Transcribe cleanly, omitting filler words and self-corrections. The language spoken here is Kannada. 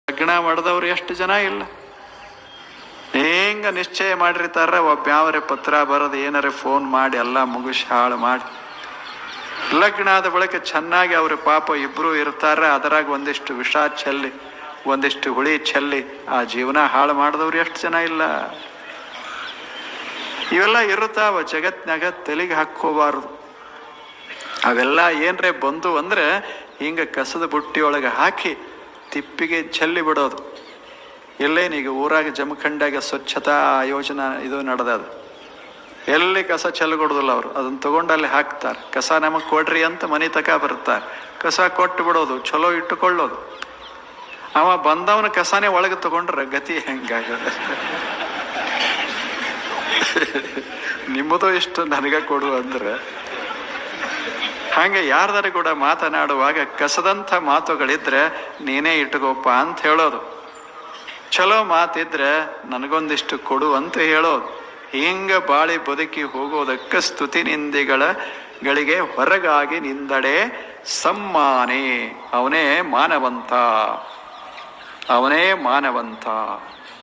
ಲಗ್ನ ಮಾಡಿದವ್ರು ಎಷ್ಟು ಜನ ಇಲ್ಲ. ಹೆಂಗ ನಿಶ್ಚಯ ಮಾಡಿರ್ತಾರ, ಒಬ್ಬ್ಯಾವ್ರೆ ಪತ್ರ ಬರೋದು ಏನಾರ ಫೋನ್ ಮಾಡಿ ಎಲ್ಲ ಮುಗಿಸಿ ಹಾಳು ಮಾಡಿ, ಲಗ್ನ ಆದ ಬಳಿಕ ಚೆನ್ನಾಗಿ ಅವ್ರ ಪಾಪ ಇಬ್ರು ಇರ್ತಾರ, ಅದರಾಗ ಒಂದಿಷ್ಟು ವಿಷ ಚೆಲ್ಲಿ ಒಂದಿಷ್ಟು ಹುಳಿ ಚೆಲ್ಲಿ ಆ ಜೀವನ ಹಾಳು ಮಾಡಿದವ್ರು ಎಷ್ಟು ಜನ ಇಲ್ಲ. ಇವೆಲ್ಲ ಇರುತ್ತಾವ ಜಗತ್ನಾಗ, ತಲೆಗೆ ಹಾಕೋಬಾರ್ದು. ಅವೆಲ್ಲ ಏನ್ರೆ ಬಂದು ಅಂದ್ರೆ ಹಿಂಗ ಕಸದ ಬುಟ್ಟಿಯೊಳಗೆ ಹಾಕಿ ತಿಪ್ಪಿಗೆ ಚೆಲ್ಲಿ ಬಿಡೋದು. ಎಲ್ಲೇನೀಗ ಊರಾಗ ಜಮಖಂಡಾಗ ಸ್ವಚ್ಛತಾ ಯೋಜನಾ ಇದು ನಡೆದದ, ಎಲ್ಲಿ ಕಸ ಚೆಲ್ಲಗೊಡುದಿಲ್ಲ ಅವರು, ಅದನ್ನ ತಗೊಂಡು ಅಲ್ಲಿ ಹಾಕ್ತಾರೆ. ಕಸ ನಮಗೆ ಕೊಡ್ರಿ ಅಂತ ಮನೆ ತಕ ಬರ್ತಾರೆ, ಕಸ ಕೊಟ್ಟು ಬಿಡೋದು, ಚಲೋ ಇಟ್ಟುಕೊಳ್ಳೋದು. ಅವ ಬಂದವನ ಕಸನೇ ಒಳಗೆ ತಗೊಂಡ್ರೆ ಗತಿ ಹೆಂಗಾಗದ? ನಿಮ್ಮದು ಇಷ್ಟು ನನಗ ಕೊಡು ಅಂದ್ರೆ ಹಂಗೆ ಯಾರ್ದಾರು ಕೂಡ ಮಾತನಾಡುವಾಗ ಕಸದಂಥ ಮಾತುಗಳಿದ್ರೆ ನೀನೇ ಇಟ್ಕೋಪ್ಪ ಅಂತ ಹೇಳೋದು, ಚಲೋ ಮಾತಿದ್ರೆ ನನಗೊಂದಿಷ್ಟು ಕೊಡು ಅಂತ ಹೇಳೋದು. ಹಿಂಗ ಬಾಳಿ ಬದುಕಿ ಹೋಗೋದಕ್ಕೆ ಸ್ತುತಿ ನಿಂದಿಗಳಿಗೆ ಹೊರಗಾಗಿ ನಿಂದಡೆ ಸಮ್ಮಾನೆ. ಅವನೇ ಮಾನವಂತ, ಅವನೇ ಮಾನವಂತ.